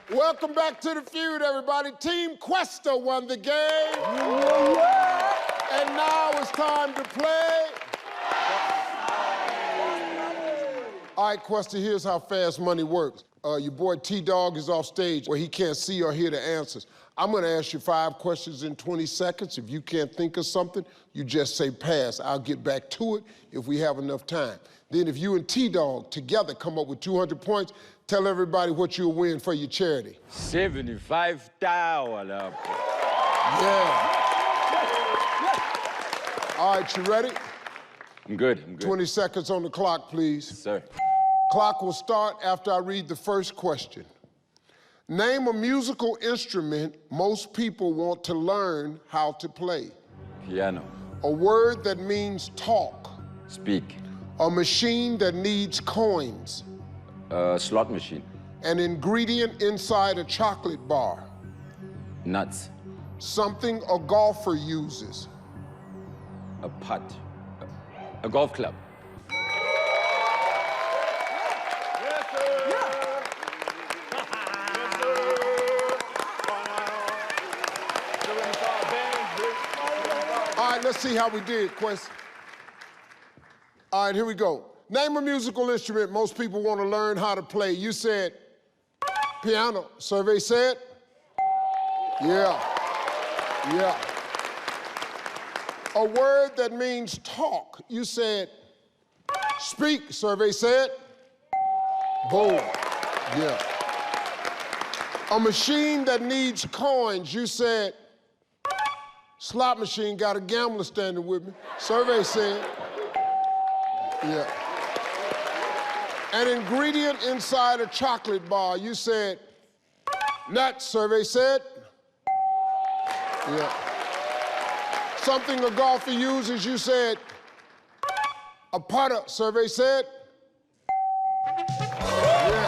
Welcome back to the feud, everybody. Team Questa won the game. And now it's time to play. All right, Questa, here's how fast money works. Your boy T-Dog is off stage where he can't see or hear the answers. I'm gonna ask you 5 questions in 20 seconds. If you can't think of something, you just say pass. I'll get back to it if we have enough time. Then if you and T-Dog together come up with 200 points, tell everybody what you'll win for your charity. 75,000. Yeah. All right, you ready? I'm good. 20 seconds on the clock, please. Yes, sir. Clock will start after I read the first question. Name a musical instrument most people want to learn how to play. Piano. A word that means talk. Speak. A machine that needs coins. Slot machine. An ingredient inside a chocolate bar. Nuts. Something a golfer uses. A putt. A golf club. All right, let's see how we did, Quest. All right, here we go. Name a musical instrument most people want to learn how to play. You said piano. Survey said? Yeah. A word that means talk. You said speak. Survey said? Boom. Yeah. A machine that needs coins. You said slot machine. Got a gambler standing with me. Survey said? Yeah. An ingredient inside a chocolate bar. You said nuts. Survey said? Yeah. Something a golfer uses. You said a putter. Survey said? Yeah.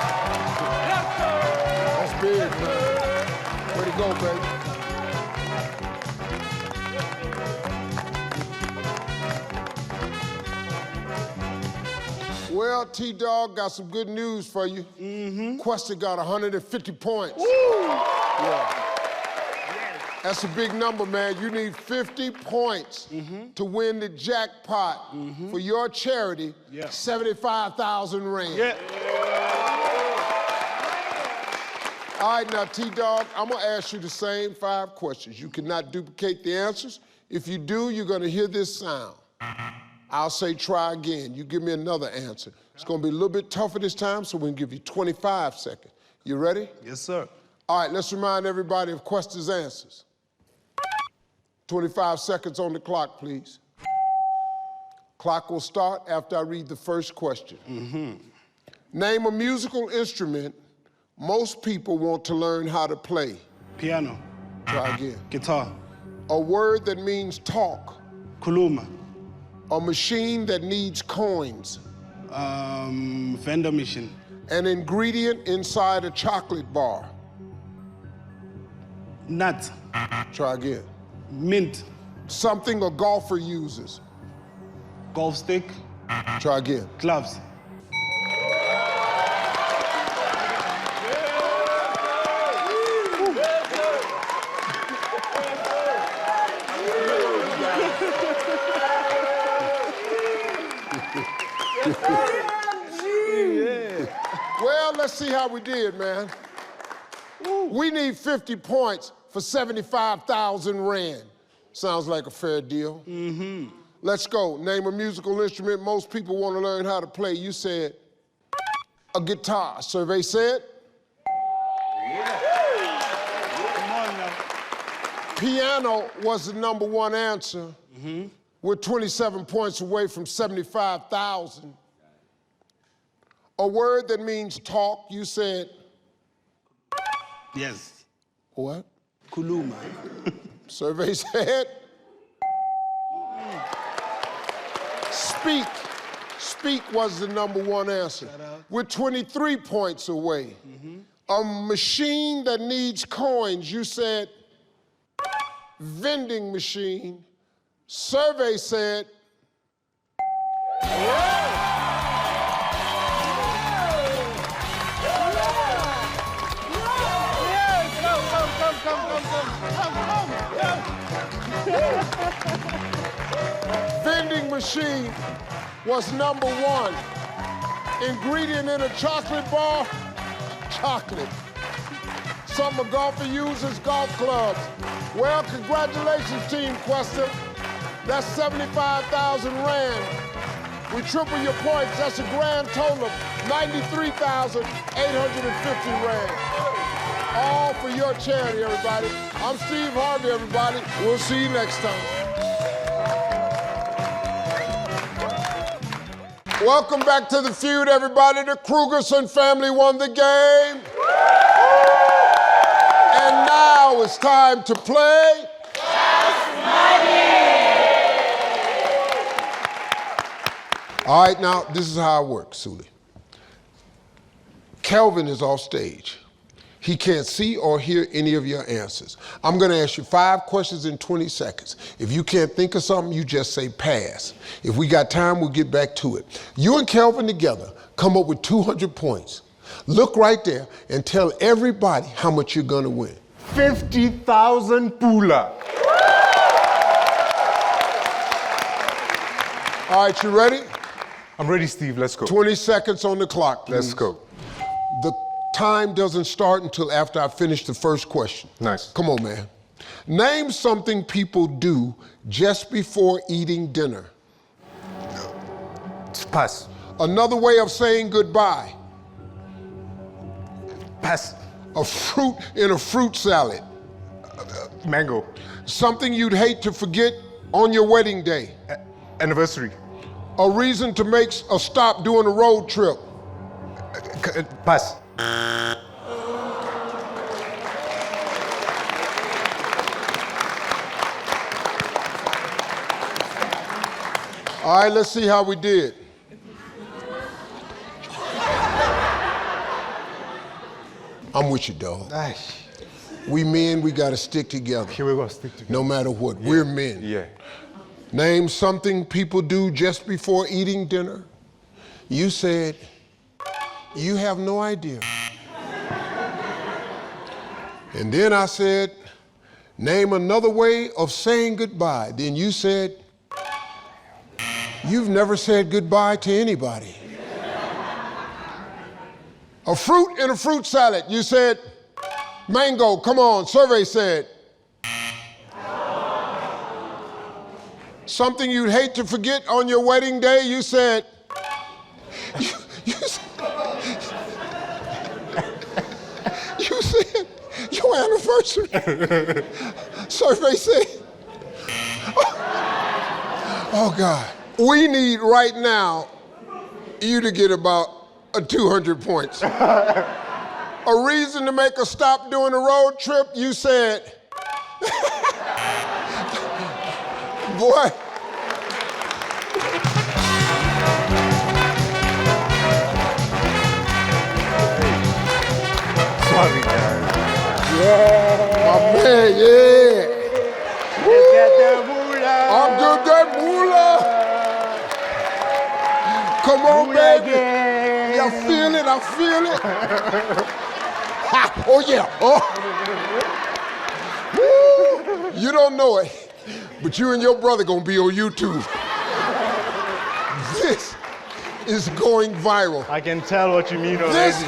That's big, man. Way to go, baby. Well, T-Dog, got some good news for you. Questa got 150 points. Woo! Yeah. That's a big number, man. You need 50 points to win the jackpot for your charity, 75,000 Rand. Yeah. All right, now, T-Dog, I'm gonna ask you the same 5 questions. You cannot duplicate the answers. If you do, you're gonna hear this sound. I'll say try again. You give me another answer. It's gonna be a little bit tougher this time, so we're gonna give you 25 seconds. You ready? Yes, sir. All right, let's remind everybody of Questa's answers. 25 seconds on the clock, please. Clock will start after I read the first question. Name a musical instrument most people want to learn how to play. Piano. Try again. Guitar. A word that means talk. Kuluma. A machine that needs coins. Vendor machine. An ingredient inside a chocolate bar. Nut. Try again. Mint. Something a golfer uses. Golf stick. Try again. Gloves. Well, let's see how we did, man. We need 50 points for 75,000 Rand. Sounds like a fair deal. Let's go. Name a musical instrument most people want to learn how to play. You said a guitar. Survey said? Come on now. Piano was the #1 answer. We're 27 points away from 75,000. A word that means talk, you said? Yes. What? Kuluma. Survey said? Speak. Speak was the #1 answer. We're 23 points away. A machine that needs coins, you said? Vending machine. Survey said? Vending machine was number 1. Ingredient in a chocolate bar, chocolate. Something a golfer uses, golf clubs. Well, congratulations, Team Questa. That's 75,000 Rand. We triple your points. That's a grand total of 93,850 Rand. All for your charity, everybody. I'm Steve Harvey, everybody. We'll see you next time. Welcome back to the feud, everybody. The Krugerson family won the game. And now it's time to play Just Money. All right, now, this is how it works, Suli. Kelvin is off stage. He can't see or hear any of your answers. I'm gonna ask you 5 questions in 20 seconds. If you can't think of something, you just say pass. If we got time, we'll get back to it. You and Kelvin together come up with 200 points. Look right there and tell everybody how much you're gonna win. 50,000 pula. All right, you ready? I'm ready, Steve. Let's go. 20 seconds on the clock, please. Let's go. The time doesn't start until after I finish the first question. Nice. Come on, man. Name something people do just before eating dinner. Pass. Another way of saying goodbye. Pass. A fruit in a fruit salad. Mango. Something you'd hate to forget on your wedding day. Anniversary. A reason to make a stop during a road trip. Pass. All right, let's see how we did. I'm with you, dog. Nice. We men, we gotta stick together. Here we go, stick together. No matter what, we're men. Yeah. Name something people do just before eating dinner. You said, you have no idea. And then I said, name another way of saying goodbye. Then you said, you've never said goodbye to anybody. A fruit in a fruit salad. You said, mango, come on, survey said. Something you'd hate to forget on your wedding day, you said, you said your anniversary. Survey said, oh God. We need right now you to get about 200 points. A reason to make a stop during a road trip, you said, boy. Sorry, guys. My man, yeah. Let's get the moolah. I'll get that moolah. Come on, baby. I feel it, I feel it. Ha, oh, yeah. Oh. Woo. You don't know it, but you and your brother gonna be on YouTube. This is going viral. I can tell what you mean already. This,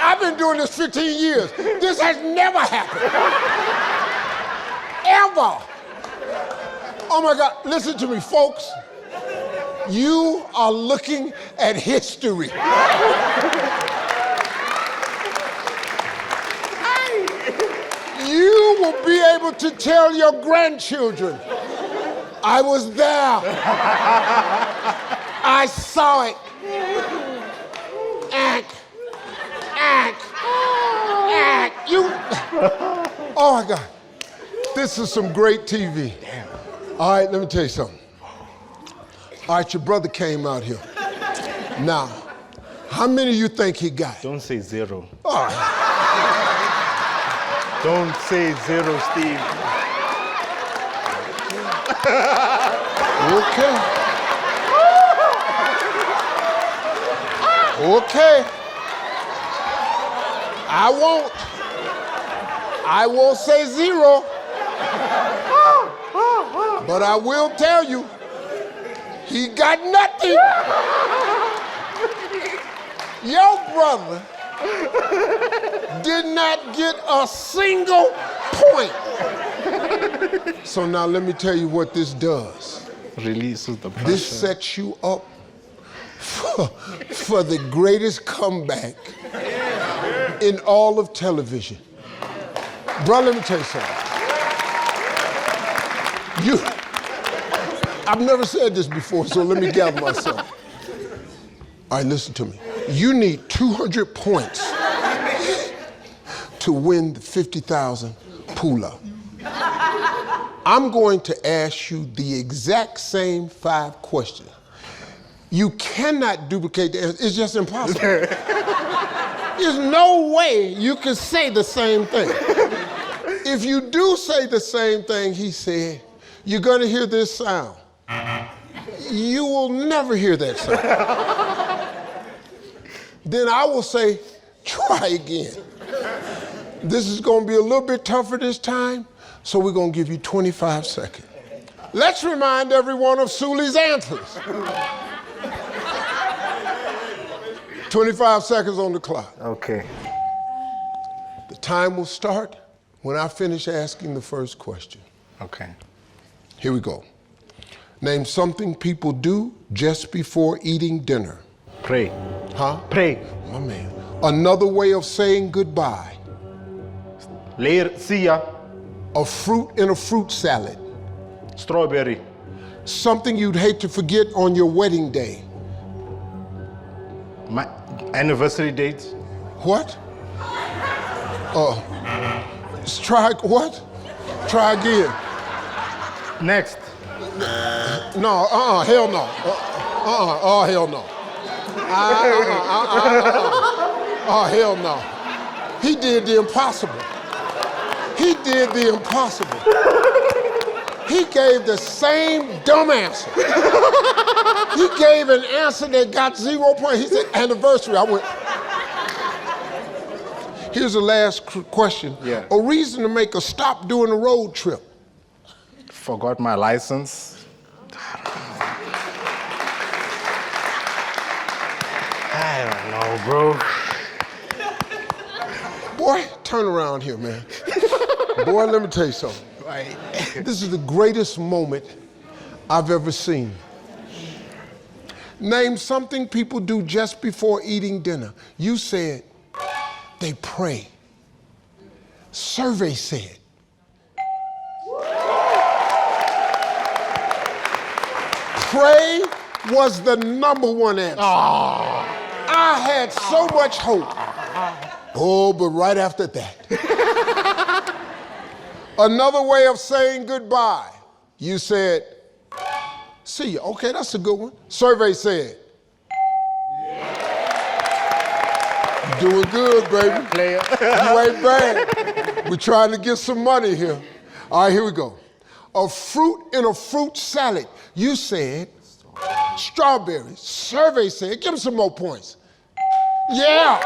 I've been doing this 15 years. This has never happened. Ever. Oh my God, listen to me, folks. You are looking at history. You will be able to tell your grandchildren, I was there. I saw it. You. Oh my God. This is some great TV. Damn. All right, let me tell you something. All right, your brother came out here. Now, how many of you think he got? Don't say zero. All right. Don't say zero, Steve. Okay. Okay. I won't say zero. But I will tell you, he got nothing. Your brother did not get a single point. So now let me tell you what this does. Releases the pressure. This sets you up for the greatest comeback in all of television. Bro, let me tell you something. I've never said this before, so let me gather myself. All right, listen to me. You need 200 points to win the 50,000 pull-up. I'm going to ask you the exact same 5 questions. You cannot duplicate the answer. It's just impossible. There's no way you can say the same thing. If you do say the same thing he said, you're going to hear this sound. You will never hear that sound. Then I will say, try again. This is going to be a little bit tougher this time, so we're going to give you 25 seconds. Let's remind everyone of Suli's answers. 25 seconds on the clock. Okay. The time will start when I finish asking the first question. Okay. Here we go. Name something people do just before eating dinner. Pray. Huh? Pray. My man. Another way of saying goodbye. Later. See ya. A fruit in a fruit salad. Strawberry. Something you'd hate to forget on your wedding day. My anniversary date. What? Try what? Try again. Next. No, hell no. Hell no. Oh, hell no. He did the impossible. He did the impossible. He gave the same dumb answer. He gave an answer that got 0 points. He said, anniversary. I went. Here's the last question. Yeah. A reason to make a stop during a road trip. Forgot my license. I don't know, bro. Boy, turn around here, man. Boy, let me tell you something. Right. This is the greatest moment I've ever seen. Name something people do just before eating dinner. You said they pray. Survey said pray was the #1 answer. I had so much hope. Oh, but right after that. Another way of saying goodbye. You said, see ya. Okay, that's a good one. Survey said. You're doing good, baby. Player. You ain't bad. We're trying to get some money here. All right, here we go. A fruit in a fruit salad. You said strawberries. Survey said, give him some more points. Yeah.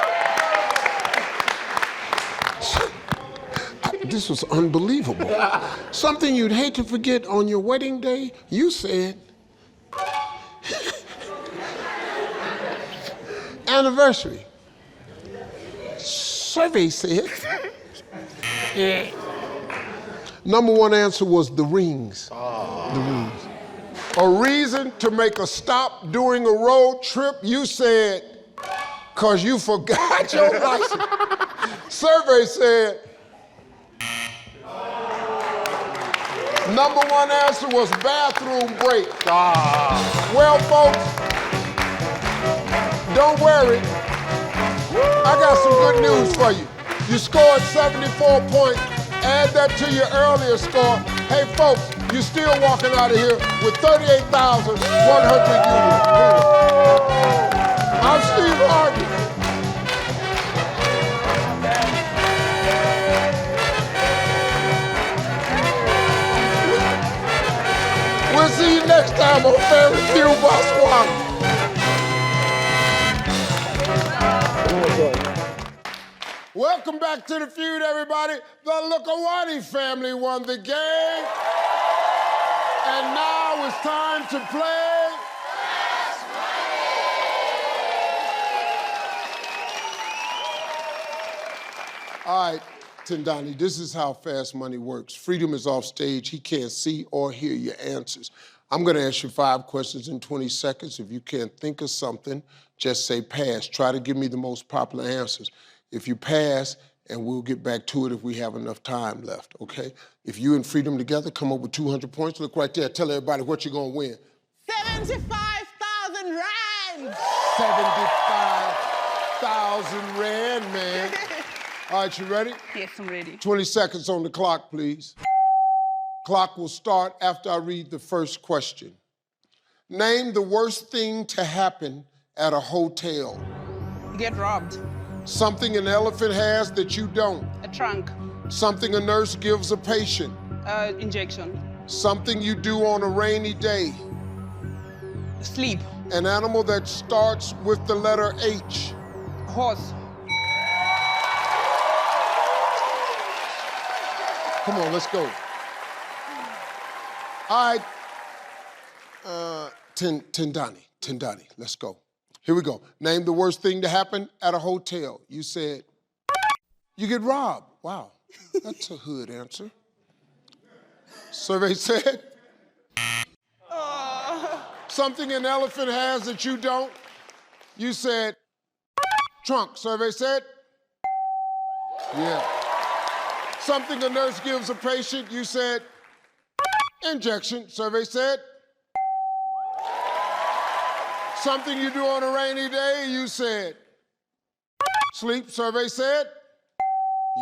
This was unbelievable. Something you'd hate to forget on your wedding day. You said anniversary. Survey said. #1 answer was the rings. The rings. A reason to make a stop during a road trip. You said, cause you forgot your license. Survey said. #1 answer was bathroom break. Well, folks, don't worry. I got some good news for you. You scored 74 points. Add that to your earlier score. Hey, folks, you're still walking out of here with 38,100 units. I'm Steve Harvey. We'll see you next time on Family Feud Botswana. Welcome back to the feud, everybody. The Lukawani family won the game. And now it's time to play. All right, Tindani, this is how Fast Money works. Freedom is off stage. He can't see or hear your answers. I'm gonna ask you 5 questions in 20 seconds. If you can't think of something, just say pass. Try to give me the most popular answers. If you pass, and we'll get back to it if we have enough time left, okay? If you and Freedom together come up with 200 points, look right there, tell everybody what you're gonna win. 75,000 rand! 75,000 rand, man. All right, you ready? Yes, I'm ready. 20 seconds on the clock, please. Clock will start after I read the first question. Name the worst thing to happen at a hotel. You get robbed. Something an elephant has that you don't. A trunk. Something a nurse gives a patient. Injection. Something you do on a rainy day. Sleep. An animal that starts with the letter H. Horse. Come on, let's go. All right, Tindani, let's go. Here we go. Name the worst thing to happen at a hotel. You said, you get robbed. Wow, that's a hood answer. Survey said, something an elephant has that you don't. You said, trunk. Survey said, yeah. Something a nurse gives a patient. You said, injection. Survey said, something you do on a rainy day. You said, sleep. Survey said,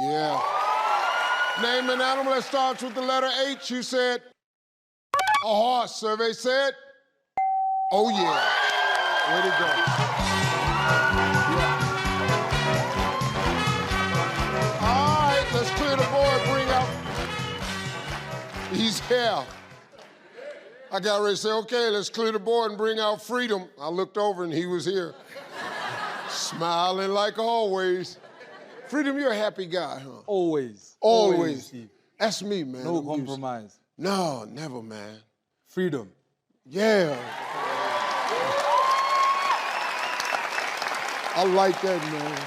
yeah. Name an animal that starts with the letter H. You said, a horse. Survey said, oh yeah. Way to go. Yeah. All right, let's clear the board, bring out. He's here. I got ready to say, okay, let's clear the board and bring out Freedom. I looked over and he was here. Smiling like always. Freedom, you're a happy guy, huh? Always. Always. Steve. That's me, man. No compromise. No, never, man. Freedom. Yeah. I like that, man.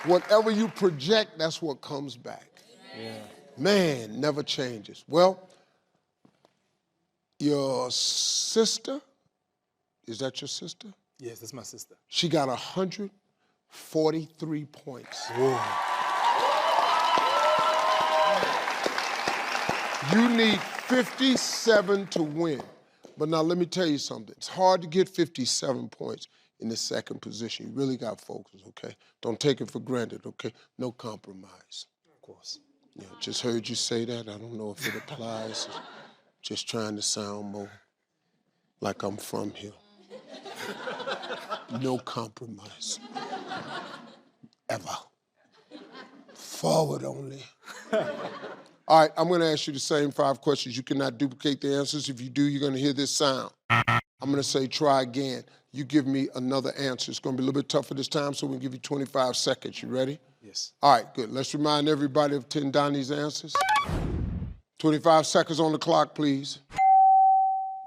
Whatever you project, that's what comes back. Yeah. Man, never changes. Well, your sister, is that your sister? Yes, that's my sister. She got 143 points. Whoa. You need 57 to win. But now let me tell you something. It's hard to get 57 points in the second position. You really got to focus, okay? Don't take it for granted, okay? No compromise. Of course. Yeah, just heard you say that. I don't know if it applies. Just trying to sound more like I'm from here. No compromise. Ever. Forward only. All right, I'm gonna ask you the same 5 questions. You cannot duplicate the answers. If you do, you're gonna hear this sound. I'm gonna say try again. You give me another answer. It's gonna be a little bit tougher this time, so we'll give you 25 seconds. You ready? Yes. All right, good. Let's remind everybody of Tindani's answers. 25 seconds on the clock, please.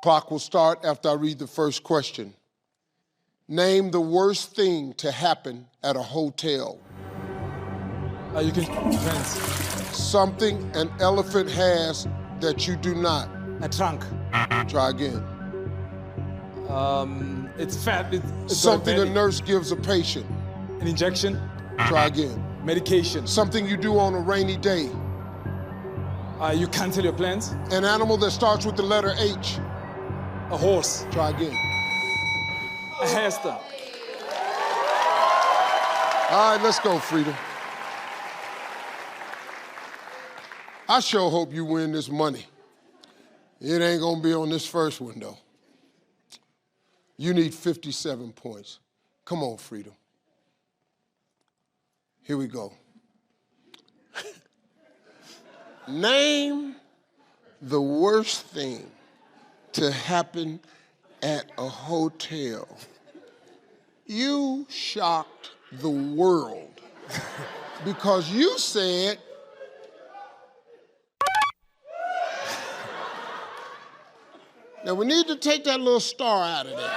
Clock will start after I read the first question. Name the worst thing to happen at a hotel. You can depends. Something an elephant has that you do not. A trunk. Try again. It's fat. It's Something a belly. nurse gives a patient. An injection. Try again. Medication. Something you do on a rainy day. You cancel your plans. An animal that starts with the letter H. A horse. Try again. A hamster. All right, let's go, Freedom. I sure hope you win this money. It ain't gonna be on this first one, though. You need 57 points. Come on, Freedom. Here we go. Name the worst thing to happen at a hotel. You shocked the world because you said Now we need to take that little star out of there.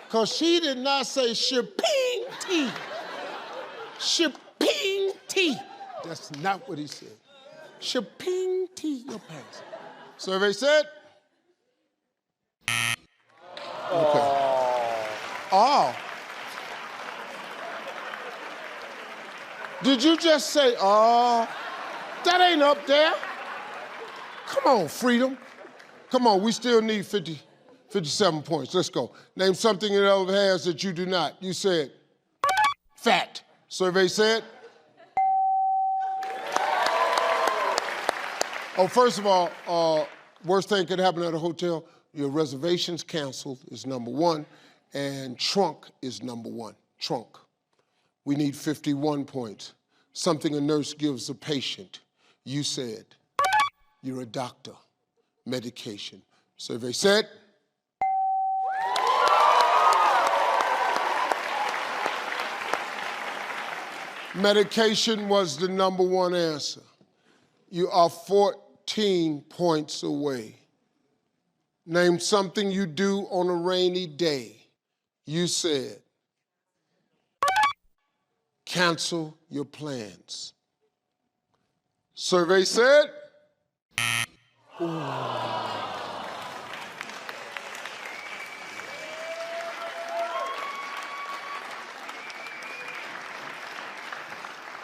Because she did not say shipping tea. Shipping tea. That's not what he said. Shipping tea, your pass. Survey said? Okay. Oh. Did you just say, oh? That ain't up there. Come on, Freedom. Come on, we still need 57 points. Let's go. Name something an elephant has that you do not. You said fat. Survey said? Oh, first of all, worst thing could happen at a hotel, your reservations canceled is number one, and trunk is number one, trunk. We need 51 points. Something a nurse gives a patient. You said, you're a doctor. Medication. Survey said? Medication was the number one answer. You are 14 points away. Name something you do on a rainy day. You said, cancel your plans. Survey said? Ooh.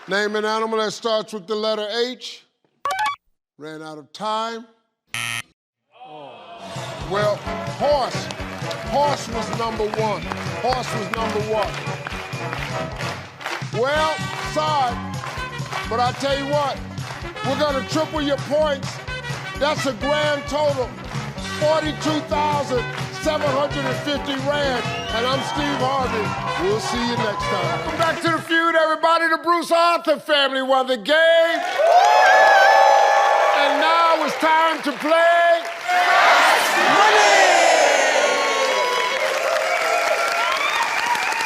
Name an animal that starts with the letter H. Ran out of time. Well, horse. Horse was number one. Horse was number one. Well, sorry, but I tell you what, we're gonna triple your points. That's a grand total, 42,750 Rand, and I'm Steve Harvey. We'll see you next time. Welcome back to the feud, everybody. The Bruce Arthur family won the game. And now it's time to play Money!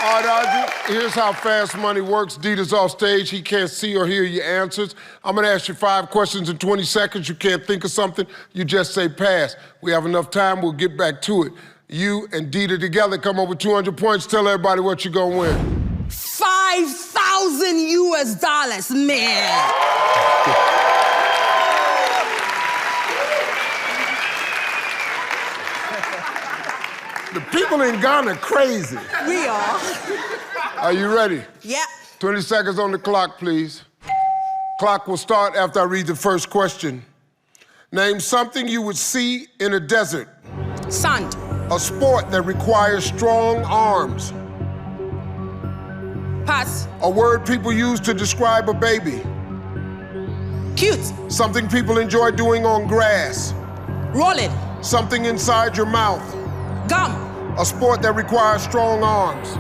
All right, Audrey, here's how Fast Money works. Dita's off stage. He can't see or hear your answers. I'm gonna ask you 5 questions in 20 seconds. You can't think of something, you just say pass. We have enough time, we'll get back to it. You and Dita together come up with 200 points. Tell everybody what you're gonna win. 5,000 US dollars, man. The people in Ghana crazy. We are. Are you ready? Yep. 20 seconds on the clock, please. Clock will start after I read the first question. Name something you would see in a desert. Sand. A sport that requires strong arms. Pass. A word people use to describe a baby. Cute. Something people enjoy doing on grass. Rolling. Something inside your mouth. Gum. A sport that requires strong arms.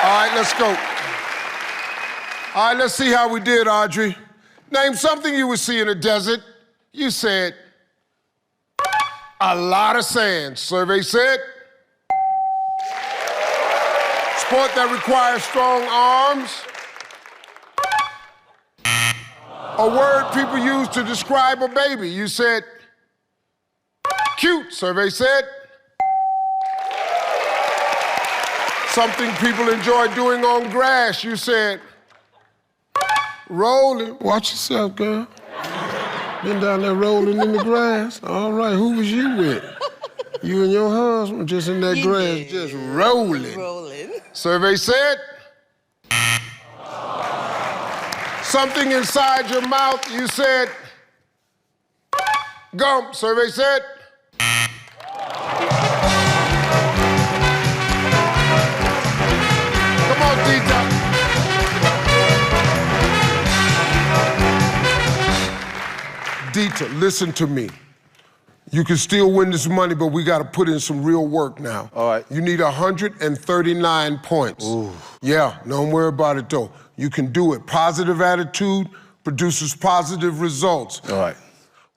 All right, let's go. All right, let's see how we did, Audrey. Name something you would see in a desert. You said, a lot of sand. Survey said, sport that requires strong arms. A word people use to describe a baby. You said, cute. Survey said, something people enjoy doing on grass. You said, rolling. Watch yourself, girl. Been down there rolling in the grass. All right, who was you with? You and your husband just in that grass, just rolling. Rolling. Survey said, something inside your mouth. You said, gum. Survey said, come on, Dita. Dita, listen to me. You can still win this money, but we gotta put in some real work now. All right. You need 139 points. Ooh. Yeah, don't worry about it though. You can do it. Positive attitude produces positive results. All right.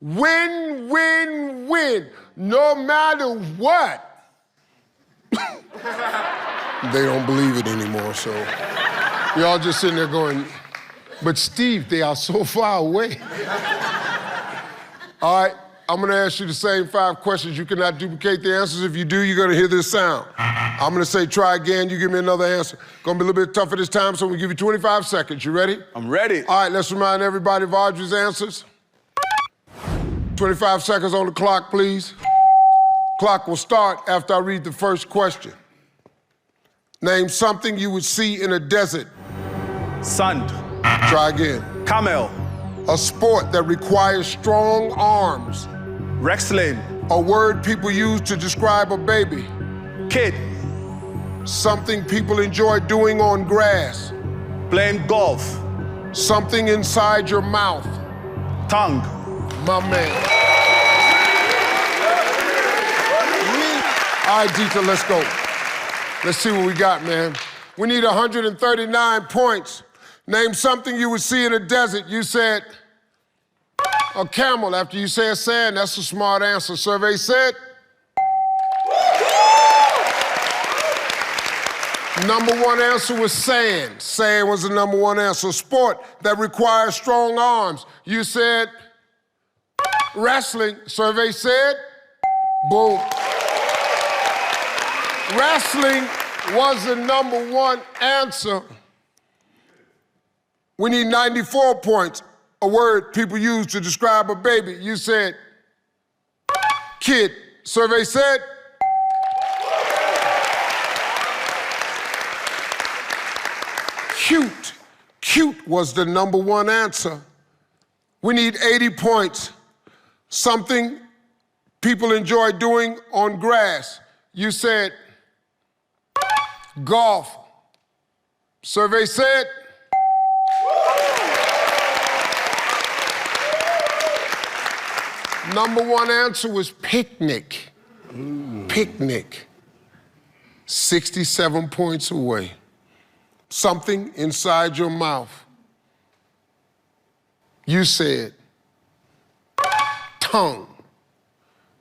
Win, win, win, no matter what. They don't believe it anymore, so. Y'all just sitting there going, but Steve, they are so far away. All right, I'm gonna ask you the same 5 questions. You cannot duplicate the answers. If you do, you're gonna hear this sound. I'm gonna say try again, you give me another answer. Gonna be a little bit tougher this time, so I'm gonna give you 25 seconds. You ready? I'm ready. All right, let's remind everybody of Audrey's answers. 25 seconds on the clock, please. Clock will start after I read the first question. Name something you would see in a desert. Sand. Try again. Camel. A sport that requires strong arms. Wrestling. A word people use to describe a baby. Kid. Something people enjoy doing on grass. Playing golf. Something inside your mouth. Tongue. My man. All right, Dieter, let's go. Let's see what we got, man. We need 139 points. Name something you would see in a desert. You said a camel. After you said sand, that's a smart answer. Survey said. Number 1 answer was sand. Sand was the number 1 answer. Sport that requires strong arms. You said wrestling. Survey said boom. Wrestling was the number 1 answer. We need 94 points. A word people use to describe a baby. You said kid. Survey said cute. Cute was the number 1 answer. We need 80 points. Something people enjoy doing on grass. You said golf. Survey said number 1 answer was picnic. Picnic. 67 points away. Something inside your mouth. You said tongue.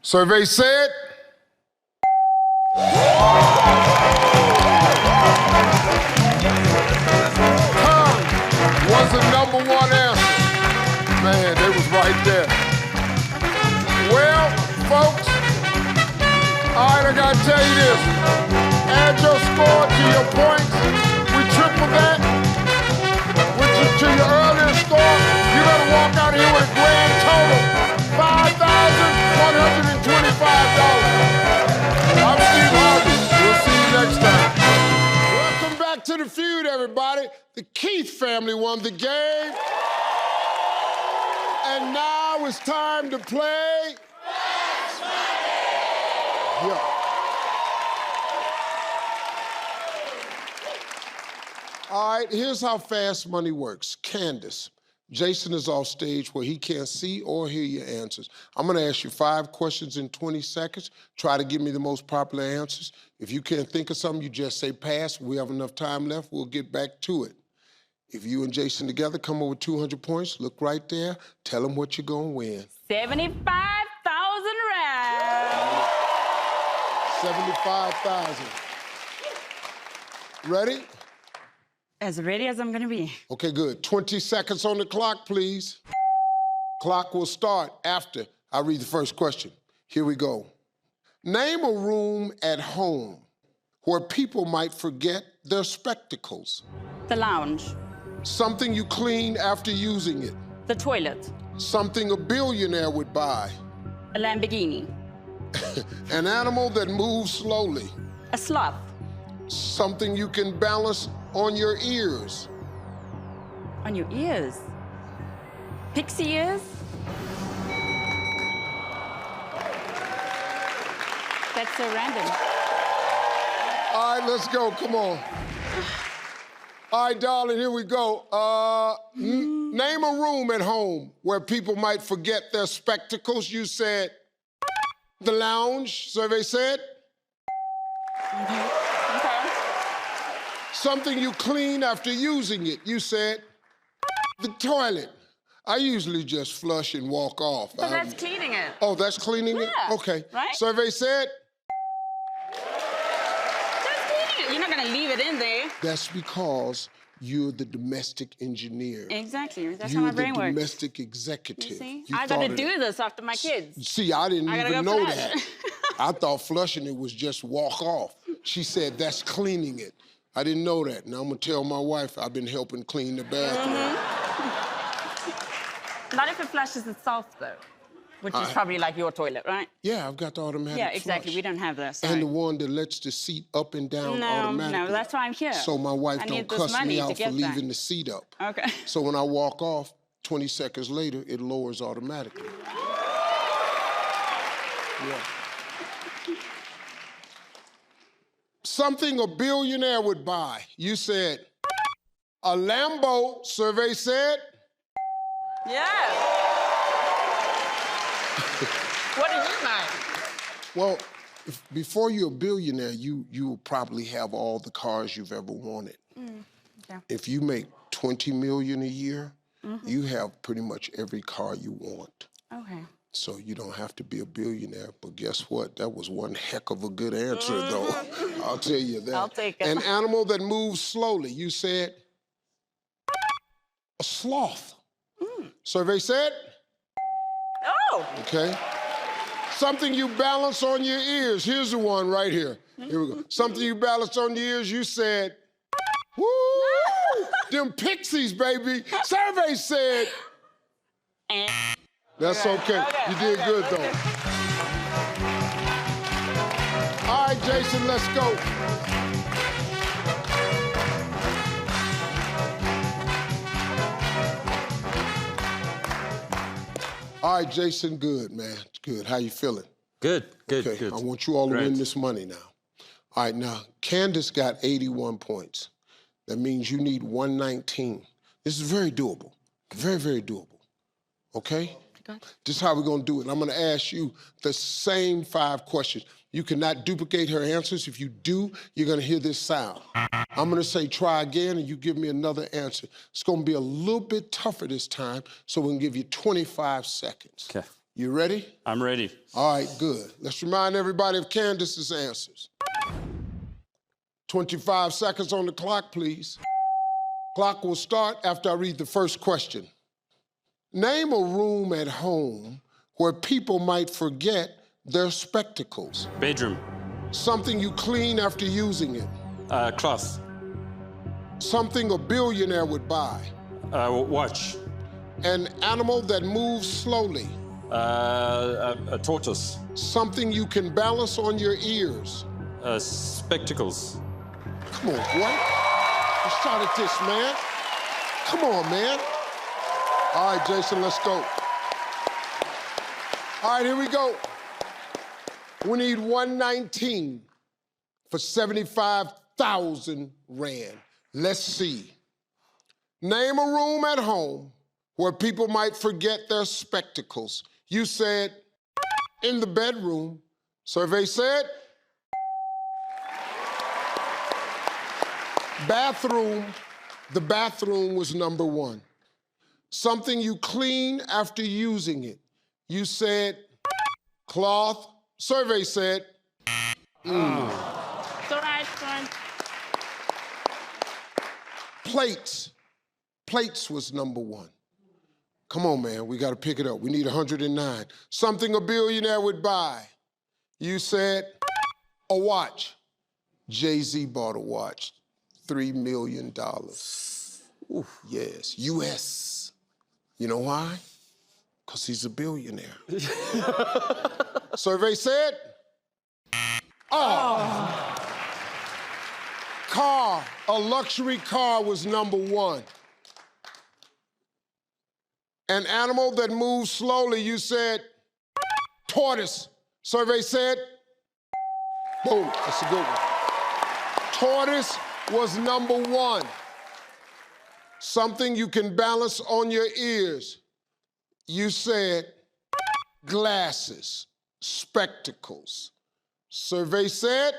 Survey said tongue was the number 1 answer. Man, they was right there. Well, folks, all right, I gotta tell you this. Add your score to your points. We triple that. To your earlier score, you're gonna walk out here with a grand total, $5,125. I'm Steve Harvey. We'll see you next time. Welcome back to the feud, everybody. The Keith family won the game. And now it's time to play. Yeah. All right, here's how fast money works. Candace, Jason is off stage where he can't see or hear your answers. I'm gonna ask you 5 questions in 20 seconds. Try to give me the most popular answers. If you can't think of something, you just say pass. We have enough time left, we'll get back to it. If you and Jason together come over 200 points, look right there, tell them what you're gonna win. 75,000 rand. 75,000. Ready? As ready as I'm gonna be. Okay, good. 20 seconds on the clock, please. Clock will start after I read the first question. Here we go. Name a room at home where people might forget their spectacles. The lounge. Something you clean after using it. The toilet. Something a billionaire would buy. A Lamborghini. An animal that moves slowly. A sloth. Something you can balance on your ears. On your ears. Pixie ears? That's so random. All right, let's go, come on. All right, darling, here we go. Name a room at home where people might forget their spectacles. You said the lounge, survey said. Okay. Something you clean after using it. You said the toilet. I usually just flush and walk off. So that's cleaning it. Oh, that's cleaning it? Yeah, Okay. right? Survey said? That's cleaning it. You're not gonna leave it in there. That's because You're the domestic engineer. Exactly. That's You're how my the brain works. domestic executive. You see? You I thought gotta of do that. this after my kids. See, I didn't I gotta even go know flush. that. I thought flushing it was just walk off. She said, that's cleaning it. I didn't know that. Now I'm gonna tell my wife I've been helping clean the bathroom. Not if it flushes itself, though. Which is probably like your toilet, right? Yeah, I've got the automatic Yeah, exactly. flush. We don't have that. Sorry. And the one that lets the seat up and down automatically. No, that's why I'm here. So my wife I don't need this cuss money me to out for get leaving that. the seat up. Okay. So when I walk off, 20 seconds later, it lowers automatically. Yeah. Something a billionaire would buy. You said, a Lambo, survey said. Yeah. What did you buy? Well, before you're a billionaire, you will probably have all the cars you've ever wanted. Yeah. If you make 20 million a year, you have pretty much every car you want. Okay. So you don't have to be a billionaire, but guess what? That was one heck of a good answer, though. I'll tell you that. I'll take it. An animal that moves slowly, you said a sloth. Survey said? Oh! Okay. Something you balance on your ears. Here's the one right here. Here we go. Something you balance on your ears, you said, woo! Them pixies, baby. Survey said. That's okay. You did good, though. All right, Jason, let's go. All right, Jason, good, man. Good. How you feeling? Good, good, Okay, good. I want you all to Great. win this money now. All right, now, Candace got 81 points. That means you need 119. This is very doable. Very, very doable. Okay? This is how we're gonna do it. I'm gonna ask you the same 5 questions. You cannot duplicate her answers. If you do, you're gonna hear this sound. I'm gonna say try again, and you give me another answer. It's gonna be a little bit tougher this time, so we're gonna give you 25 seconds. Okay. You ready? I'm ready. All right, good. Let's remind everybody of Candace's answers. 25 seconds on the clock, please. Clock will start after I read the first question. Name a room at home where people might forget their spectacles. Bedroom. Something you clean after using it. Cloth. Something a billionaire would buy. Watch. An animal that moves slowly. A tortoise. Something you can balance on your ears. Spectacles. Come on, boy. Let's shot at this, man. Come on, man. All right, Jason, let's go. All right, here we go. We need 119 for 75,000 Rand. Let's see. Name a room at home where people might forget their spectacles. You said in the bedroom. Survey said bathroom. The bathroom was number 1. Something you clean after using it. You said cloth. Survey said. It's all right, it's all right. Plates. Plates was number 1. Come on, man, we gotta pick it up. We need 109. Something a billionaire would buy. You said a watch. Jay-Z bought a watch. $3 million. Ooh, yes, US. You know why? Because he's a billionaire. Survey said? Car, a luxury car was number 1. An animal that moves slowly, you said tortoise. Survey said? Boom, that's a good one. Tortoise was number 1. Something you can balance on your ears. You said glasses, spectacles. Survey said?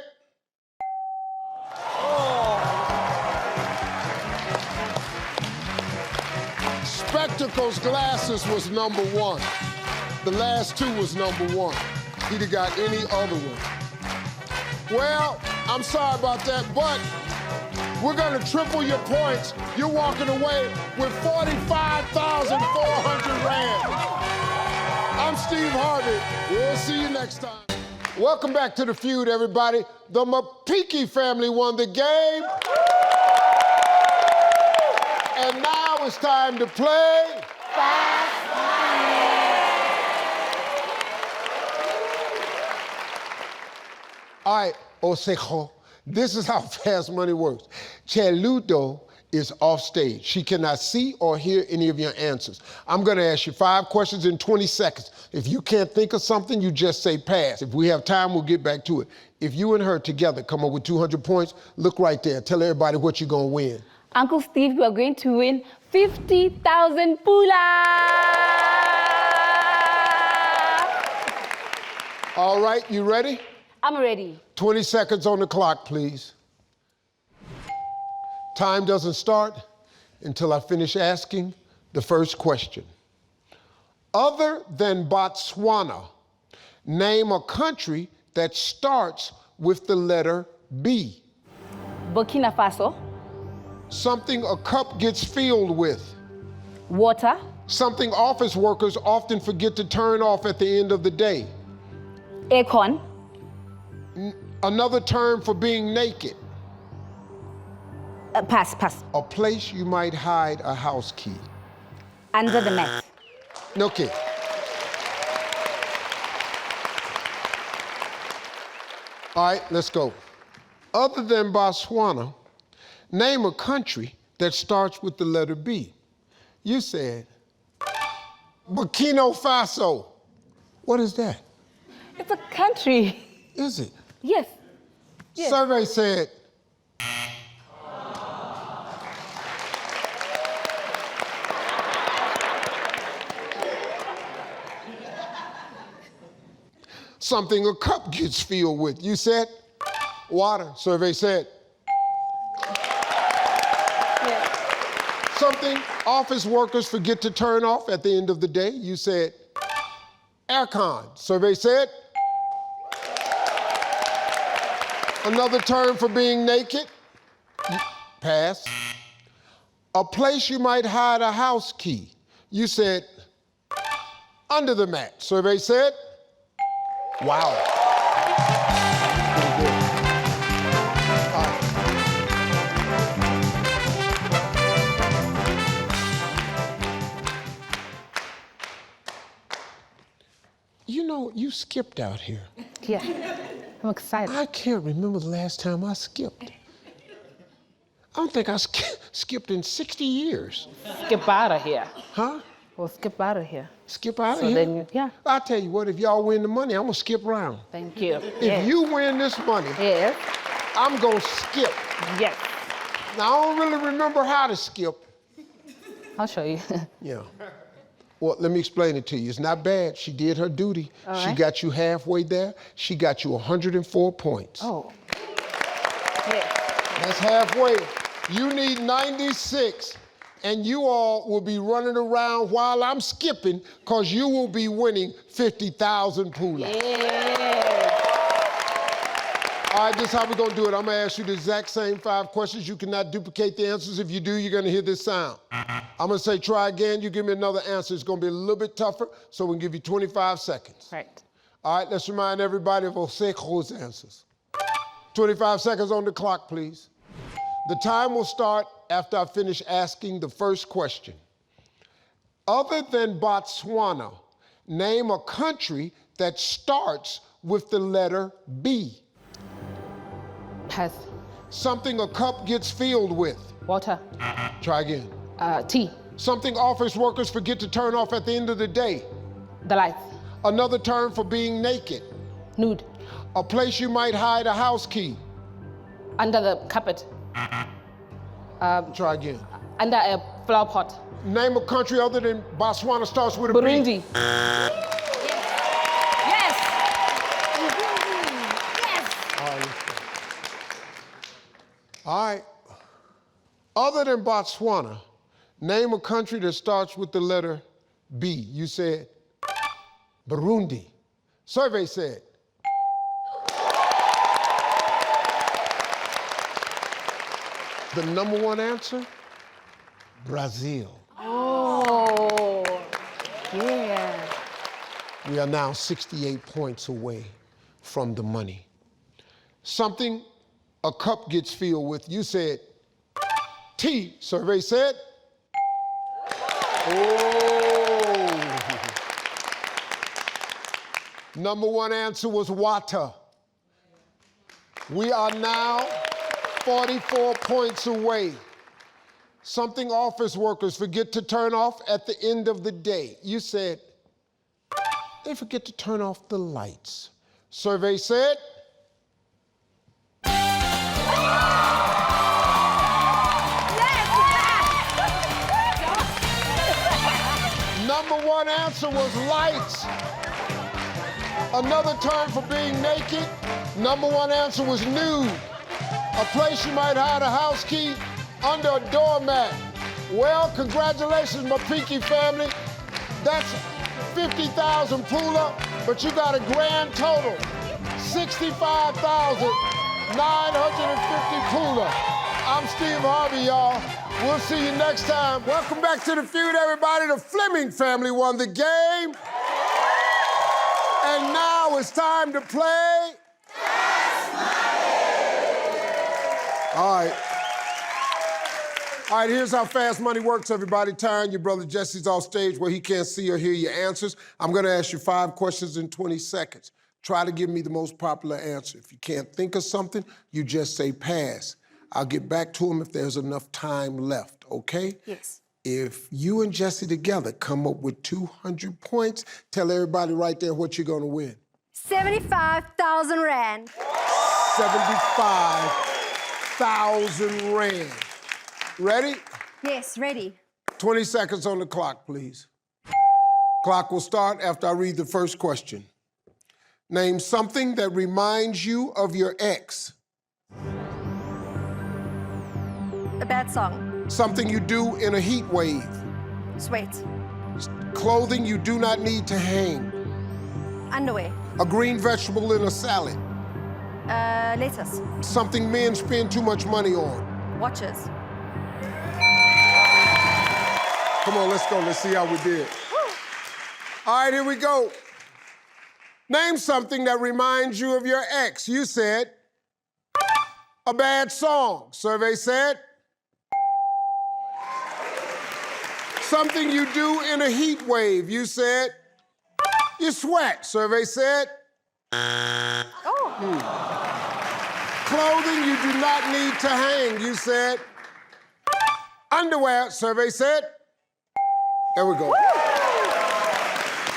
Spectacles, glasses was number 1. The last 2 was number 1. He'd have got any other one. Well, I'm sorry about that, but We're gonna triple your points. You're walking away with 45,400 Rand. I'm Steve Harvey. We'll see you next time. Welcome back to the feud, everybody. The Mapiki family won the game. And now it's time to play Fast Money. All right, Osejo, this is how Fast Money works. Cheludo is off stage. She cannot see or hear any of your answers. I'm gonna ask you 5 questions in 20 seconds. If you can't think of something, you just say pass. If we have time, we'll get back to it. If you and her together come up with 200 points, look right there. Tell everybody what you're gonna win. Uncle Steve, you are going to win 50,000 pula. All right, you ready? I'm ready. 20 seconds on the clock, please. Time doesn't start until I finish asking the first question. Other than Botswana, name a country that starts with the letter B. Burkina Faso. Something a cup gets filled with. Water. Something office workers often forget to turn off at the end of the day. Aircon. Another term for being naked. Pass. A place you might hide a house key. Under the mat. Okay. All right, let's go. Other than Botswana, name a country that starts with the letter B. You said Burkina Faso. What is that? It's a country. Is it? Yes. Survey said something a cup gets filled with. You said water. Survey said something office workers forget to turn off at the end of the day. You said aircon. Survey said another term for being naked. Pass. A place you might hide a house key. You said under the mat. Survey said wow. Pretty good. All right. You know, you skipped out here. Yeah. I'm excited. I can't remember the last time I skipped. I don't think I skipped in 60 years. Skip out of here. Huh? Well, skip out of here. Skip out of So here? then yeah. I'll tell you what, if y'all win the money, I'm gonna skip round. Thank you. If you win this money, Yes. I'm gonna skip. Yes. Now, I don't really remember how to skip. I'll show you. Yeah. Well, let me explain it to you. It's not bad. She did her duty. All She right. got you halfway there. She got you 104 points. Oh. Yes. That's halfway. You need 96, and you all will be running around while I'm skipping, because you will be winning 50,000 pula. Yes. All right, this is how we're gonna do it. I'm gonna ask you the exact same 5 questions. You cannot duplicate the answers. If you do, you're gonna hear this sound. I'm gonna say try again. You give me another answer. It's gonna be a little bit tougher, so we can give you 25 seconds. Right. All right, let's remind everybody of Osejo's answers. 25 seconds on the clock, please. The time will start after I finish asking the first question. Other than Botswana, name a country that starts with the letter B. Pass. Something a cup gets filled with. Water. Try again. Tea. Something office workers forget to turn off at the end of the day. The lights. Another term for being naked. Nude. A place you might hide a house key. Under the carpet. Try again. Under a flower pot. Name a country other than Botswana starts with a B. Burundi. Yes. All right. Other than Botswana, name a country that starts with the letter B. You said Burundi. Survey said The number one answer, Brazil. Oh, yeah. We are now 68 points away from the money. Something a cup gets filled with, you said tea, survey said. Oh. Number one answer was water. We are now 44 points away. Something office workers forget to turn off at the end of the day. You said they forget to turn off the lights. Survey said. Number one answer was lights. Another term for being naked. Number one answer was nude. A place you might hide a house key under a doormat. Well, congratulations, my Pinky family. That's 50,000 pula, but you got a grand total, 65,950 pula. I'm Steve Harvey, y'all. We'll see you next time. Welcome back to the feud, everybody. The Fleming family won the game. And now it's time to play. All right. All right, here's how fast money works, everybody. Tyron, your brother Jesse's off stage where he can't see or hear your answers. I'm gonna ask you 5 questions in 20 seconds. Try to give me the most popular answer. If you can't think of something, you just say pass. I'll get back to him if there's enough time left, okay? Yes. If you and Jesse together come up with 200 points, tell everybody right there what you're gonna win. 75,000 rand. 75,000 rand. Ready? Yes, ready. 20 seconds on the clock, please. Clock will start after I read the first question. Name something that reminds you of your ex. A bad song. Something you do in a heat wave. Sweat. Clothing you do not need to hang. Underwear. A green vegetable in a salad. Lettuce. Something men spend too much money on. Watches. Come on, let's go. Let's see how we did. All right, here we go. Name something that reminds you of your ex. You said a bad song. Survey said something you do in a heat wave. You said you sweat. Survey said clothing you do not need to hang. You said underwear. Survey said. There we go.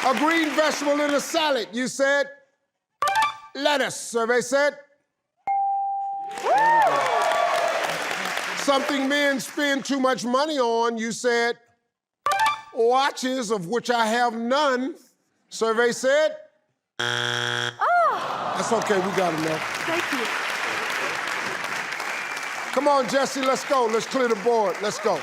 A green vegetable in a salad. You said lettuce. Survey said. Something men spend too much money on. You said watches, of which I have none. Survey said. That's okay, we got enough. Thank you. Come on, Jesse, let's go. Let's clear the board. Let's go.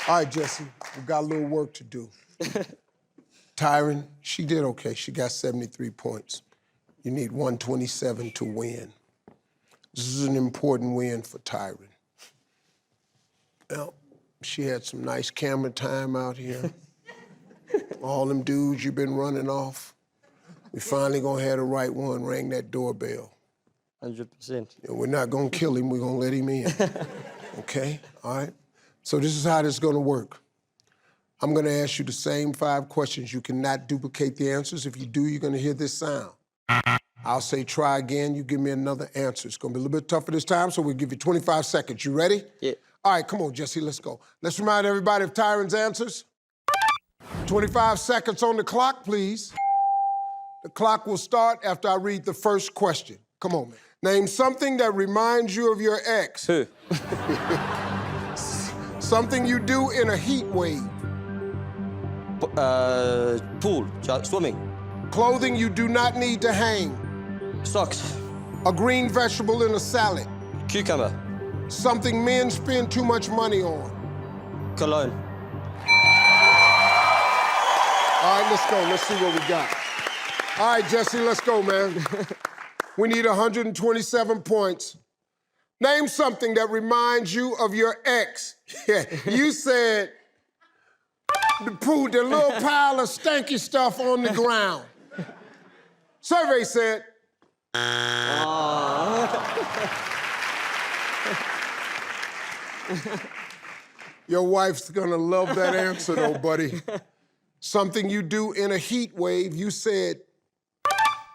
All right, Jesse, we got a little work to do. Tyron, she did okay. She got 73 points. You need 127 to win. This is an important win for Tyron. Well, she had some nice camera time out here. All them dudes you've been running off. We finally gonna have the right one ring that doorbell. 100%. We're not gonna kill him, we're gonna let him in. Okay, all right? So this is how this is gonna work. I'm gonna ask you the same 5 questions. You cannot duplicate the answers. If you do, you're gonna hear this sound. I'll say try again, you give me another answer. It's gonna be a little bit tougher this time, so we'll give you 25 seconds. You ready? Yeah. All right, come on, Jesse, let's go. Let's remind everybody of Tyron's answers. 25 seconds on the clock, please. The clock will start after I read the first question. Come on, man. Name something that reminds you of your ex. Who? Something you do in a heat wave. Pool. Swimming. Clothing you do not need to hang. Socks. A green vegetable in a salad. Cucumber. Something men spend too much money on. Cologne. All right, let's go. Let's see what we got. All right, Jesse, let's go, man. We need 127 points. Name something that reminds you of your ex. Yeah, you said the little pile of stanky stuff on the ground. Survey said. Your wife's gonna love that answer though, buddy. Something you do in a heat wave, you said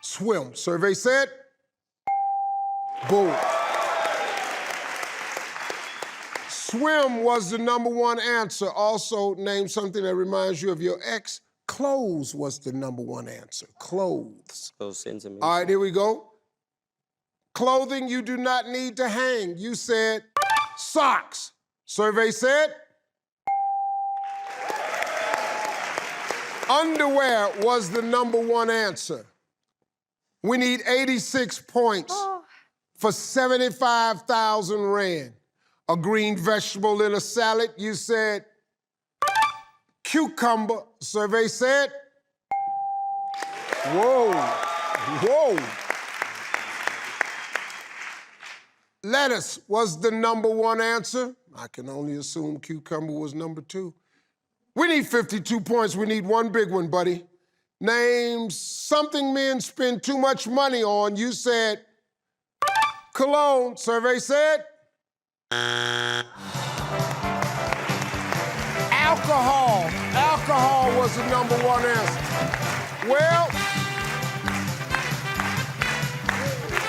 swim. Survey said boom. Swim was the #1 answer. Also, name something that reminds you of your ex. Clothes was the #1 answer. Clothes. So sentiment. All right, here we go. Clothing you do not need to hang. You said socks. Survey said underwear was the #1 answer. We need 86 points for 75,000 rand. A green vegetable in a salad, you said cucumber. Survey said whoa, whoa. Lettuce was the #1 answer. I can only assume cucumber was #2. We need 52 points. We need one big one, buddy. Name something men spend too much money on. You said cologne. Survey said alcohol. Alcohol was the #1 answer. Well,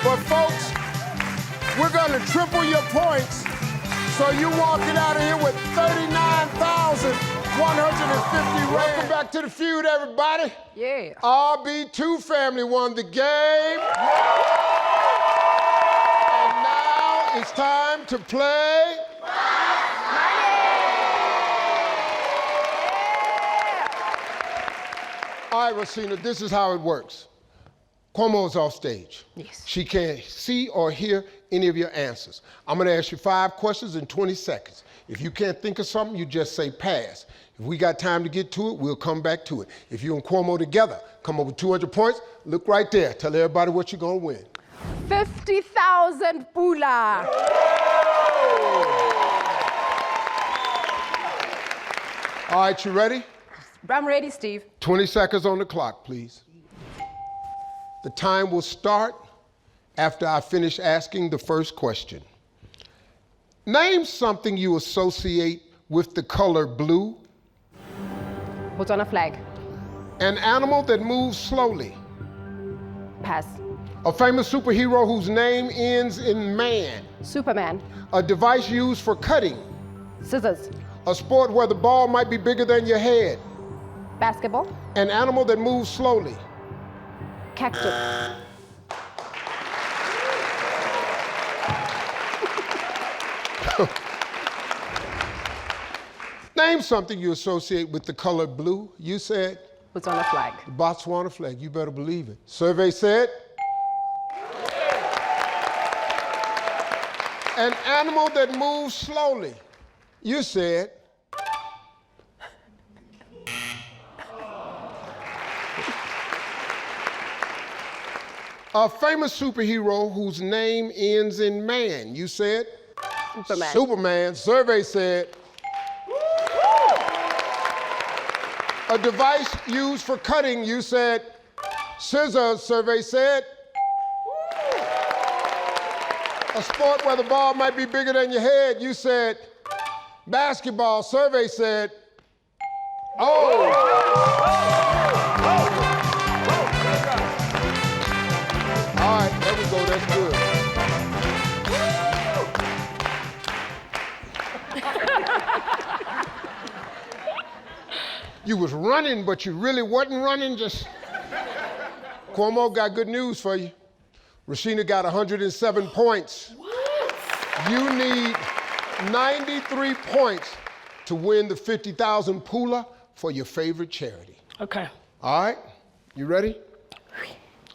but folks, we're gonna triple your points, so you walking out of here with 39,150 rand. Welcome back to the feud, everybody. Yeah. RB2 family won the game. And now it's time to play. All right, Rosina, this is how it works. Cuomo's off stage. Yes. She can't see or hear any of your answers. I'm gonna ask you 5 questions in 20 seconds. If you can't think of something, you just say pass. If we got time to get to it, we'll come back to it. If you and Cuomo together come up with 200 points, look right there. Tell everybody what you're gonna win. 50,000 pula. All right, you ready? I'm ready, Steve. 20 seconds on the clock, please. The time will start after I finish asking the first question. Name something you associate with the color blue. Botswana flag. An animal that moves slowly. Pass. A famous superhero whose name ends in man. Superman. A device used for cutting. Scissors. A sport where the ball might be bigger than your head. Basketball. An animal that moves slowly. Cactus. Name something you associate with the color blue. You said? Botswana flag. The Botswana flag. You better believe it. Survey said? An animal that moves slowly. You said? A famous superhero whose name ends in man. You said? Superman. Superman. Survey said? A device used for cutting. You said? Scissors. Survey said? A sport where the ball might be bigger than your head. You said? Basketball. Survey said? Oh! All right, there we go, that's good. You was running, but you really wasn't running, just... Cuomo got good news for you. Rashina got 107 points. What? You need 93 points to win the 50,000 pula for your favorite charity. Okay. All right, you ready?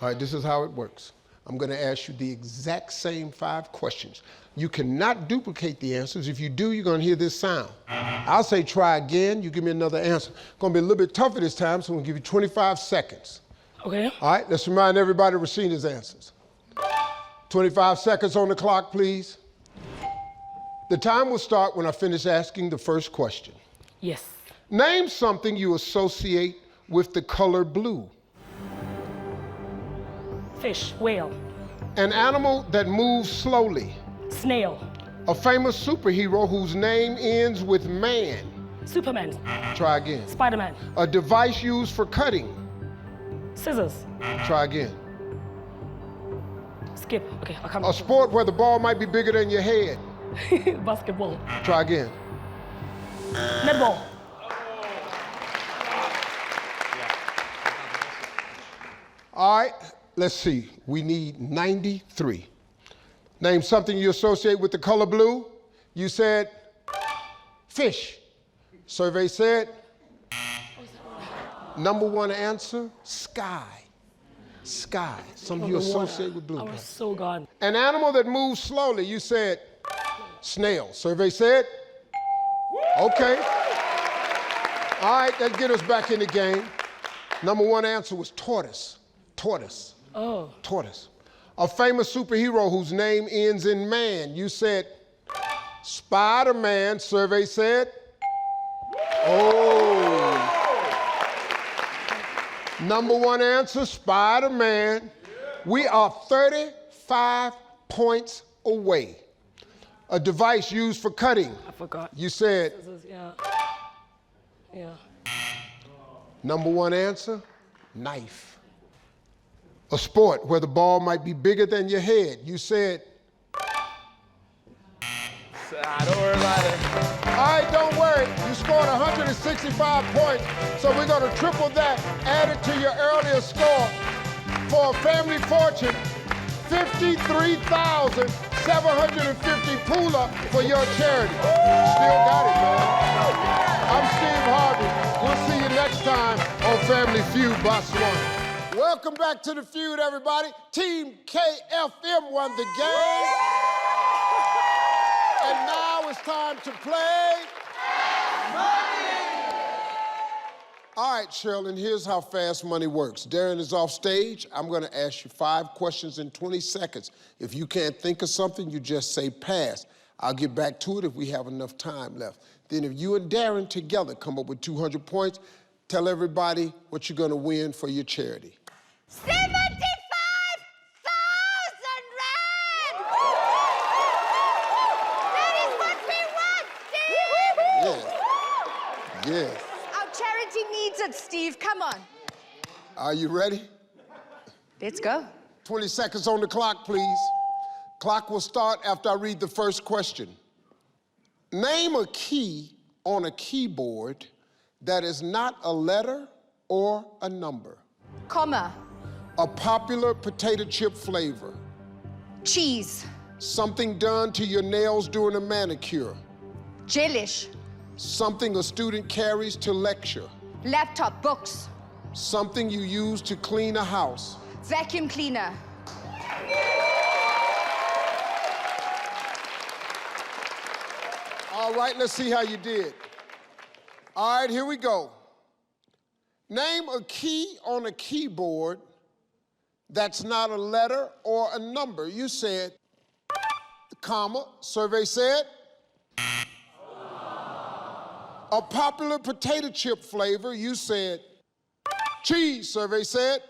All right, this is how it works. I'm gonna ask you the exact same 5 questions. You cannot duplicate the answers. If you do, you're gonna hear this sound. I'll say try again, you give me another answer. It's gonna be a little bit tougher this time, so I'm gonna give you 25 seconds. Okay. All right, let's remind everybody Rashina's answers. 25 seconds on the clock, please. The time will start when I finish asking the first question. Yes. Name something you associate with the color blue. Fish. Whale. An animal that moves slowly. Snail. A famous superhero whose name ends with man. Superman. Try again. Spider-Man. A device used for cutting. Scissors. Try again. Skip. Okay, I'll come. A sport where the ball might be bigger than your head. Basketball. Try again. Netball. All right, let's see. We need 93. Name something you associate with the color blue. You said fish. Survey said number one answer, sky. Sky, something you associate with blue. I was so gone. An animal that moves slowly, you said snail. Survey said okay. All right, that get us back in the game. Number one answer was tortoise. Tortoise. Oh. Tortoise. A famous superhero whose name ends in man. You said Spider-Man. Survey said oh. Number one answer, Spider-Man. We are 35 points away. A device used for cutting. I forgot. You said Scissors, yeah. Yeah. number one answer, knife. A sport where the ball might be bigger than your head. You said Don't worry about it. all right, don't worry. You scored 165 points, so we're going to triple that, add it to your earlier score for a family fortune, 53,750 pula for your charity. Still got it, man. I'm Steve Harvey. We'll see you next time on Family Feud Botswana. Welcome back to the feud, everybody. Team KFM won the game. And now it's time to play Money. All right, Sherilyn, here's how fast money works. Darren is off stage. I'm gonna ask you 5 questions in 20 seconds. If you can't think of something, you just say pass. I'll get back to it if we have enough time left. Then if you and Darren together come up with 200 points, tell everybody what you're gonna win for your charity. 75,000 rand! That is what we want, Steve! Yes. Yes. Our charity needs it, Steve. Come on. Are you ready? Let's go. 20 seconds on the clock, please. Clock will start after I read the first question. Name a key on a keyboard that is not a letter or a number. Comma. A popular potato chip flavor. Cheese. Something done to your nails during a manicure. Gelish. Something a student carries to lecture. Laptop. Books. Something you use to clean a house. Vacuum cleaner. All right, let's see how you did. All right, here we go. Name a key on a keyboard that's not a letter or a number. You said comma. Survey said a popular potato chip flavor. You said cheese. Survey said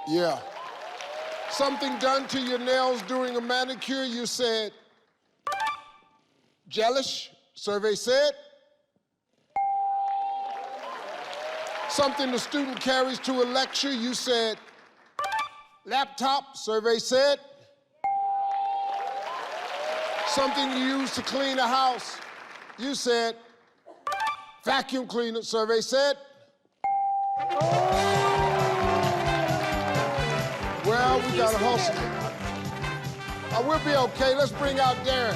yeah. Something done to your nails during a manicure. You said gelish. Survey said something the student carries to a lecture. You said laptop. Survey said something you use to clean a house. You said vacuum cleaner. Survey said well, we gotta hustle. We'll be okay. Let's bring out Darren.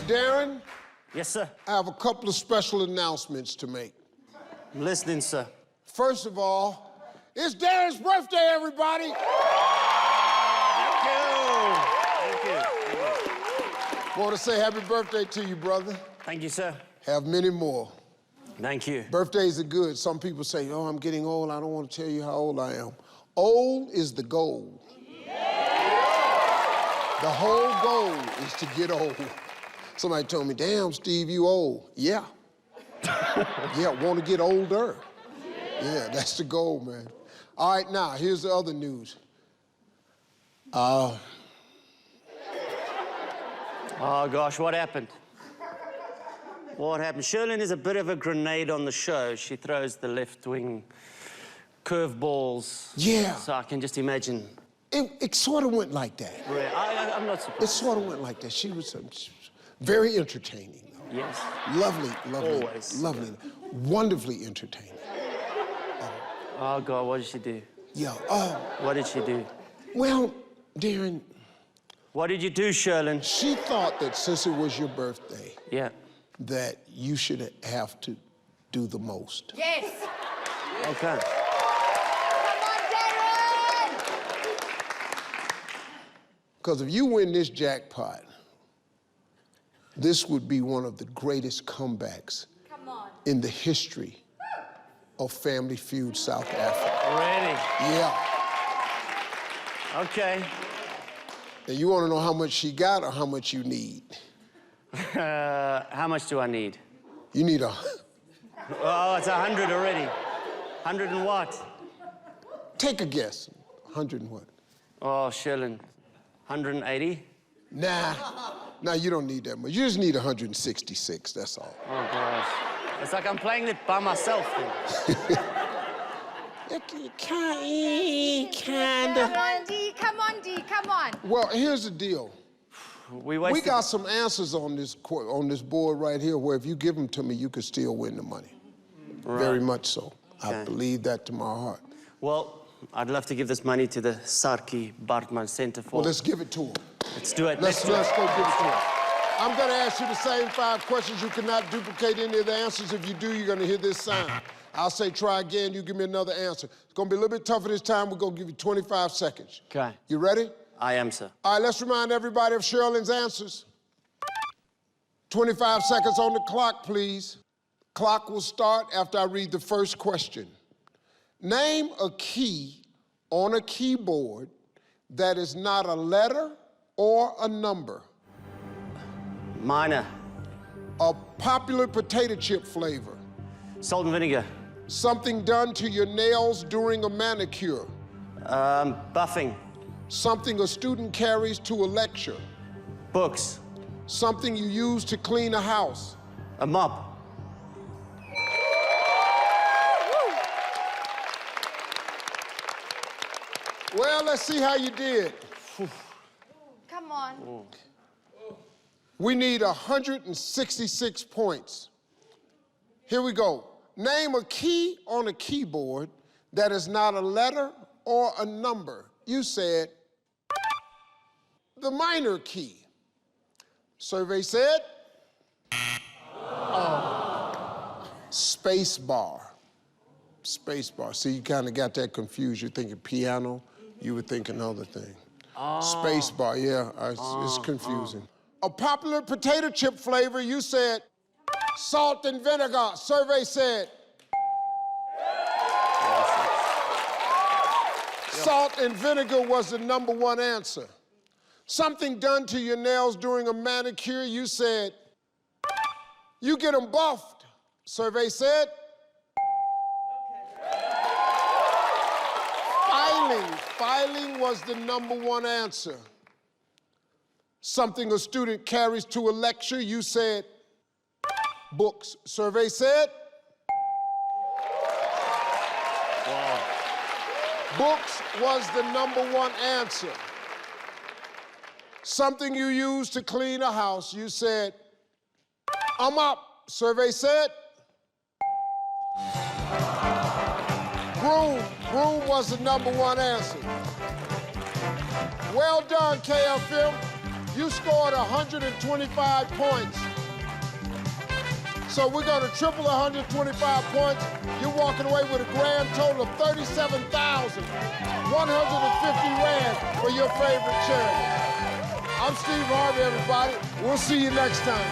Darren? Yes, sir. I have a couple of special announcements to make. I'm listening, sir. First of all, it's Darren's birthday, everybody. Thank you. Want to say happy birthday to you, brother. Thank you, sir. Have many more. Thank you. Birthdays are good. Some people say, oh, I'm getting old. I don't want to tell you how old I am. Old is the goal. The whole goal is to get old. Somebody told me, damn, Steve, you old. Yeah. Yeah, want to get older. Yeah, that's the goal, man. All right, now, here's the other news. Oh, gosh, what happened? What happened? Sherlyn is a bit of a grenade on the show. She throws the left-wing curveballs. Yeah. So I can just imagine. It sort of went like that. I'm not surprised. It sort of went like that. She was very entertaining. Though. Yes. Lovely, lovely, Always. lovely, wonderfully entertaining. Oh, God, what did she do? Yeah. What did she do? Well, Darren. What did you do, Sherlyn? She thought that since it was your birthday, yeah, that you should have to do the most. Yes. Okay. Come on, Darren! Because if you win this jackpot, this would be one of the greatest comebacks in the history of Family Feud South Africa. Really? Yeah. Okay. And you want to know how much she got or how much you need? How much do I need? You need Oh, it's 100 already. 100 and what? Take a guess. 100 and what? Oh, Sherlyn, 180? Nah, you don't need that much. You just need 166, that's all. Oh, gosh. It's like I'm playing it by myself then. Kinda. Come on, D, come on. Well, here's the deal. We got some answers on this board right here where if you give them to me, you could still win the money. Right. Very much so. Okay. I believe that to my heart. Well, I'd love to give this money to the Sarki Bartman Center for... Well, let's give it to him. Let's do it. Let's go give it to him. I'm going to ask you the same 5 questions. You cannot duplicate any of the answers. If you do, you're going to hear this sign. I'll say try again. You give me another answer. It's going to be a little bit tougher this time. We're going to give you 25 seconds. Okay. You ready? I am, sir. All right, let's remind everybody of Sherlyn's answers. 25 seconds on the clock, please. Clock will start after I read the first question. Name a key on a keyboard that is not a letter or a number. Minor. A popular potato chip flavor. Salt and vinegar. Something done to your nails during a manicure. Buffing. Something a student carries to a lecture. Books. Something you use to clean a house. A mop. Well, let's see how you did. Come on. We need 166 points. Here we go. Name a key on a keyboard that is not a letter or a number. You said the minor key. Survey said space bar. Space bar. See, you kind of got that confused. You're thinking piano. You would think another thing. Space bar, yeah, it's confusing. A popular potato chip flavor, you said salt and vinegar. Survey said salt and vinegar was the #1 answer. Something done to your nails during a manicure, you said you get them buffed. Survey said filing was the #1 answer. Something a student carries to a lecture, you said books. Survey said books was the #1 answer. Something you use to clean a house, you said I'm up. Survey said broom was the #1 answer. Well done, KFM. You scored 125 points. So we're going to triple 125 points. You're walking away with a grand total of 37,150 Rand for your favorite charity. I'm Steve Harvey, everybody. We'll see you next time.